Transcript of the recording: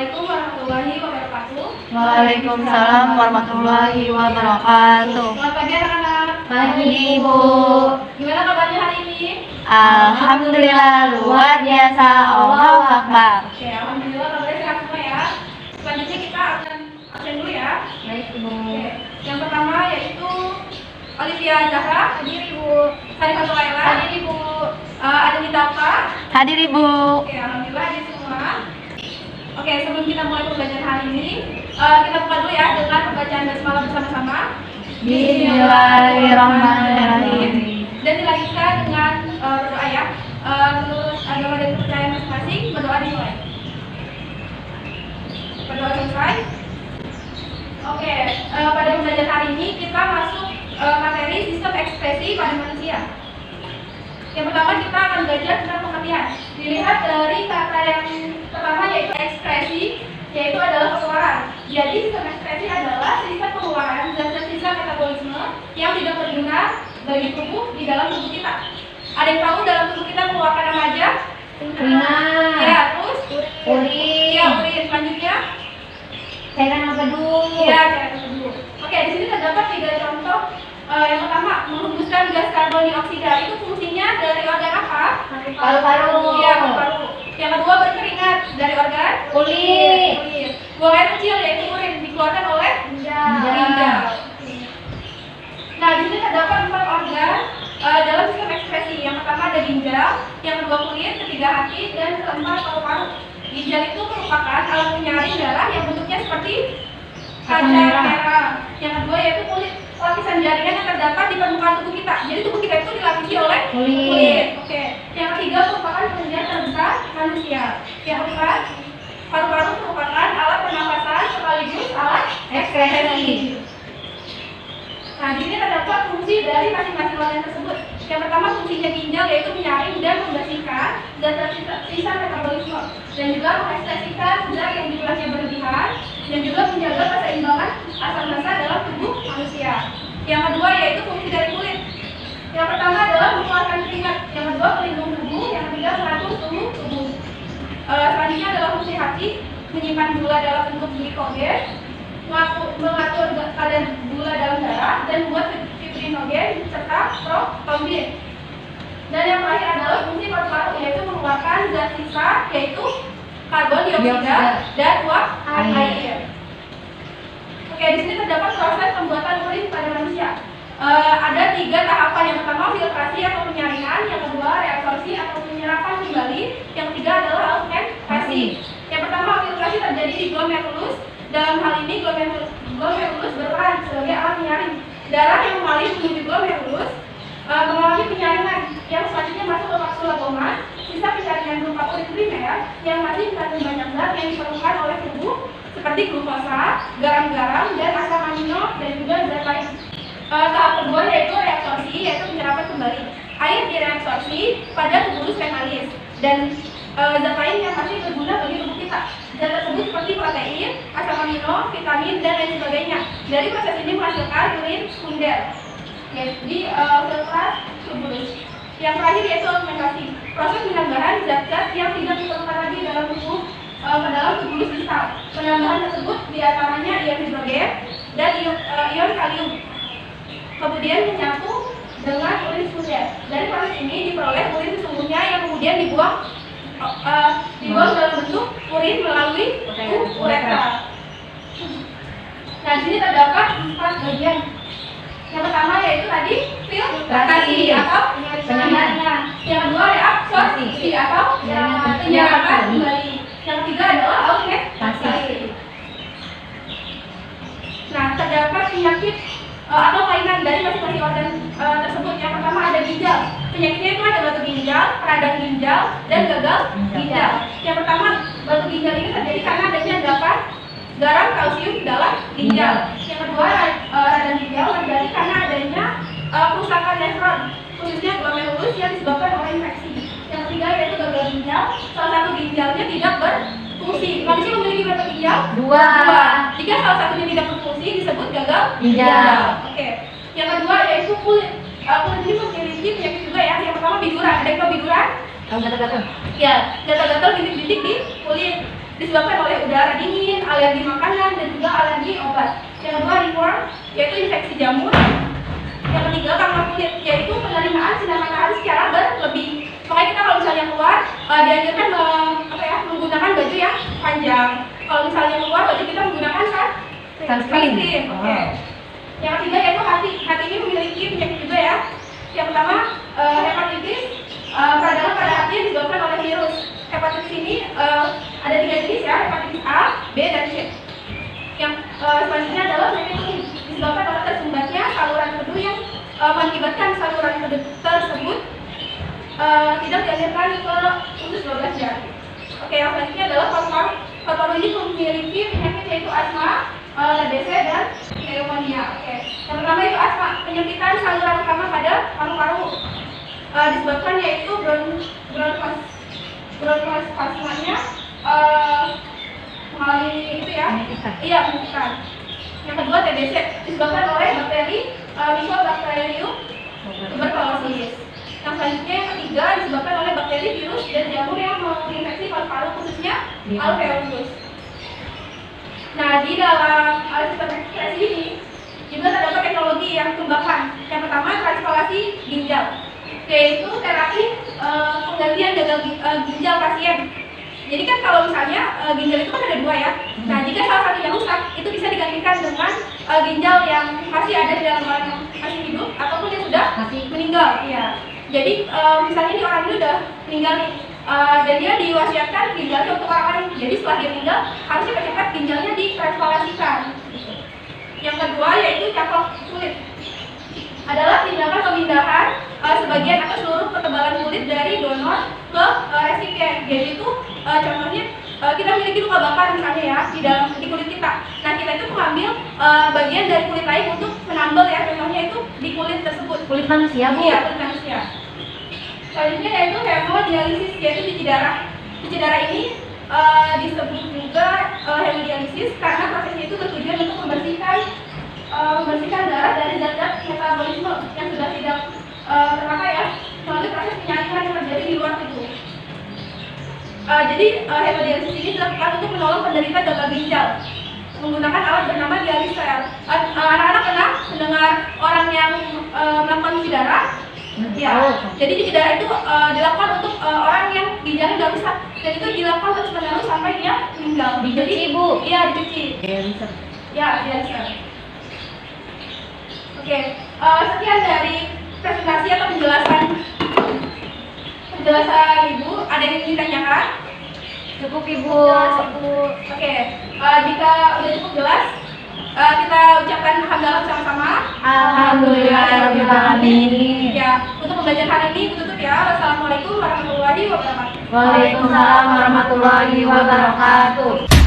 Assalamualaikum warahmatullahi wabarakatuh. Waalaikumsalam warahmatullahi wabarakatuh. Selamat pagi anak-anak. Pagi Ibu. Gimana kabarnya hari ini? Alhamdulillah luar biasa. Allahu Akbar. Oke, alhamdulillah kabarnya sehat semua ya. Selanjutnya kita akan absen dulu ya. Baik Ibu. Oke. Yang pertama yaitu Olivia Zahra. Hadir Ibu. Sarifatul Laila. Hadir Ibu. Adelita Alfa. Hadir Ibu. Oke, alhamdulillah hadir semua. Oke, sebelum kita mulai pembelajaran hari ini, kita buka dulu ya dengan pembacaan basmalah bersama-sama. Bismillahirrahmanirrahim. Dan dilanjutkan dengan berdoa ya. Menurut agama dan kepercayaan masing-masing, berdoa dimulai. Berdoa selesai. Oke, pada pembelajaran hari ini kita masuk materi sistem ekspresi pada manusia. Yang pertama kita akan belajar tentang pengertian. Dilihat dari kata yang pertama yaitu ekspresi, yaitu adalah pengeluaran. Jadi sistem ekspresi adalah sistem pengeluaran zat-zat sisa metabolisme yang tidak berguna bagi tubuh di dalam tubuh kita. Ada yang tahu dalam tubuh kita mengeluarkan apa aja? Keringat. Ya, terus Urin. ya, urin. Selanjutnya Cairan apa dulu? ya, cairan dulu. Oke, di sini terdapat 3 contoh. Yang pertama, menghembuskan gas karbon dioksida. Itu fungsinya dari organ apa? Paru-paru. Iya, paru-paru. Yang kedua, berkeringat dari organ Kulit. kulit. Buang air kecil yaitu urin dikeluarkan oleh ginjal. Nah, di sini terdapat 4 organ dalam sistem ekspresi. Yang pertama ada ginjal, yang kedua kulit, ketiga hati, dan keempat paru-paru. Ginjal itu merupakan alat penyaring darah yang bentuknya seperti kaca merah. Yang kedua yaitu kulit, lapisan jaringan yang terdapat di permukaan tubuh kita. Jadi tubuh kita itu dilapisi oleh kulit. Oke. Yang ketiga merupakan penyaring terbesar manusia. Yang keempat, paru-paru merupakan alat pernafasan sekaligus alat ekspresi. Nah, di sini terdapat fungsi dari masing-masing organ tersebut. Yang pertama fungsinya ginjal yaitu menyaring dan membersihkan zat sisa metabolisme dan juga mengekspresikan zat yang jumlahnya berlebihan dan juga menjaga keseimbangan asam basa dalam tubuh manusia. Yang kedua yaitu fungsi dari kulit. Yang pertama adalah mengeluarkan keringat, yang kedua pelindung tubuh, yang ketiga mengatur suhu tubuh. Selanjutnya adalah fungsi hati, menyimpan gula dalam bentuk glikogen, mengatur kadar gula dalam darah dan membuat fibrinogen serta trombin. Dan yang terakhir adalah fungsi paru-paru yaitu mengeluarkan zat sisa yaitu karbon dioksida dan uap air. Oke, di sini terdapat proses pembuatan urin pada manusia. Ada 3 tahapan. Yang pertama filtrasi atau penyaringan, yang kedua reabsorpsi atau penyerapan kembali, yang ketiga adalah augmentasi. Yang pertama filtrasi terjadi di glomerulus. Dalam hal ini glomerulus berperan sebagai alat penyaring. Darah yang mengalir menuju glomerulus mengalami penyaringan yang selanjutnya masuk ke kapsula Bowman. Sisa penyaringan berupa urin primer yang masih mengandung banyak zat yang diperlukan oleh tubuh seperti glukosa, garam-garam, dan asam amino dan juga zat lain. Tahap kedua yaitu reabsorpsi, yaitu penyerapan kembali. Air direabsorpsi pada tubulus penalis dan zat lain yang masih berguna bagi tubuh kita. Zat tersebut seperti protein, asam amino, vitamin, dan lain sebagainya. Dari proses ini menghasilkan urin sekunder, yaitu di filtrat tubulus. Yang terakhir yaitu augmentasi, proses penambahan zat-zat yang tidak diperlukan lagi dalam tubuh ke dalam tubulus distal. Penambahan tersebut diantaranya ion hidrogen dan ion kalium. Kemudian menyatu dengan urin sekunder. Dari proses ini diperoleh urin sesungguhnya yang kemudian dibuang dalam bentuk urin melalui uretra. Nah, di sini terdapat 4 bagian. Yang pertama yaitu tadi filtrasi atau penyaringan. Yang kedua reabsorpsi atau penyerapan kembali. Yang ketiga adalah augmentasi. Nah, terdapat penyakit atau kelainan dari masing-masing organ tersebut. Yang pertama ada ginjal. Penyakitnya itu ada batu ginjal, radang ginjal, dan gagal ginjal. Yang pertama batu ginjal ini terjadi karena adanya endapan garam kalsium dalam ginjal. Yang kedua radang ginjal terjadi karena adanya kerusakan nefron, khususnya glomerulus yang disebabkan oleh infeksi. Yang ketiga yaitu gagal ginjal. Salah satu ginjalnya tidak berfungsi. Manusia memiliki berapa ginjal? 2. Jika salah satunya tidak berfungsi disebut gagal ginjal. Oke. Yang kedua yaitu kulit. Kulit ini memiliki penyakit juga ya. Yang pertama biduran. Ada yang tahu biduran? Gatal-gatal. Ya, gatal-gatal bintik-bintik di kulit disebabkan oleh berdarah dingin, alergi makanan, dan juga alergi obat. Yang kedua ringworm, yaitu infeksi jamur. Yang ketiga kanker kulit, yaitu penerimaan sinar matahari secara berlebih. Makanya kita kalau misalnya keluar dianjurkan menggunakan baju yang panjang. Kalau misalnya keluar baju kita menggunakan sunscreen. Oke. Yang ketiga yaitu hati. Hati ini memiliki penyakit juga ya. Yang pertama hepatitis. Peradangan pada hati yang disebabkan oleh virus. Hepatitis ini ada 3 jenis ya, hepatitis A, B, dan C. Yang selanjutnya adalah penyakit kulit disebabkan oleh tersumbatnya saluran kedu yang mengakibatkan saluran kedu tersebut tidak dialirkan ke usus 12 jari. Oke, yang selanjutnya adalah paru-paru. Paru-paru ini memiliki penyakit yaitu asma, TBC, dan pneumonia. Oke, yang pertama itu asma, penyempitan saluran utama pada paru-paru disebabkan yaitu bronkospasmanya mengalami itu ya. Iya, penyempitan. Yang kedua TBC disebabkan oleh bakteri Mycobacterium tuberculosis. Yang selanjutnya yang ketiga disebabkan oleh bakteri, virus, dan jamur yang menginfeksi paru-paru khususnya alveolus. Nah, di dalam sistem ekspresi ini juga terdapat teknologi yang dikembangkan. Yang pertama transplantasi ginjal, yaitu terapi penggantian gagal ginjal pasien. Jadi kan kalau misalnya ginjal itu kan ada 2 ya. Nah, jika salah satunya rusak, itu bisa digantikan dengan ginjal yang masih ada di dalam orang yang masih hidup ataupun yang sudah meninggal. Iya. Jadi misalnya nih orang ini udah meninggal nih, dan dia diwasiatkan ginjalnya untuk orang lain. Jadi setelah dia meninggal, harus cepat-cepat ginjalnya ditransplantasikan. Yang kedua yaitu cangkok kulit, adalah tindakan pemindahan sebagian atau seluruh ketebalan kulit dari donor ke resipien. Jadi itu contohnya kita memiliki luka bakar misalnya ya di kulit kita. Nah, kita itu mengambil bagian dari kulit lain untuk menambal ya, contohnya itu di kulit tersebut. Kulit manusia, Bu? Iya, kulit manusia. Selanjutnya yaitu hemodialisis, yaitu cuci darah. Cuci darah ini disebut juga hemodialisis karena prosesnya itu bertujuan untuk membersihkan darah dari zat-zat metabolisme yang sudah tidak terpakai ya, melalui proses penyaringan yang terjadi di luar tubuh. Jadi hemodialisis ini dilakukan untuk menolong penderita gagal ginjal menggunakan alat bernama dialisel. Anak-anak pernah mendengar orang yang melakukan cuci darah? Ya. Jadi cuci darah itu dilakukan untuk orang yang ginjalnya sudah rusak, dan itu dilakukan terus-menerus sampai dia meninggal. Dicuci, Bu? Iya, dicuci. Ya, dialisel. Oke, sekian dari presentasi atau penjelasan Ibu. Ada yang ingin ditanyakan? Cukup, Ibu. Oke, jika udah cukup jelas, kita ucapkan alhamdulillah sama-sama. Alhamdulillahirabbil alamin. Ya, untuk pembelajaran hari ini tutup ya. Wassalamualaikum warahmatullahi wabarakatuh. Waalaikumsalam warahmatullahi wabarakatuh.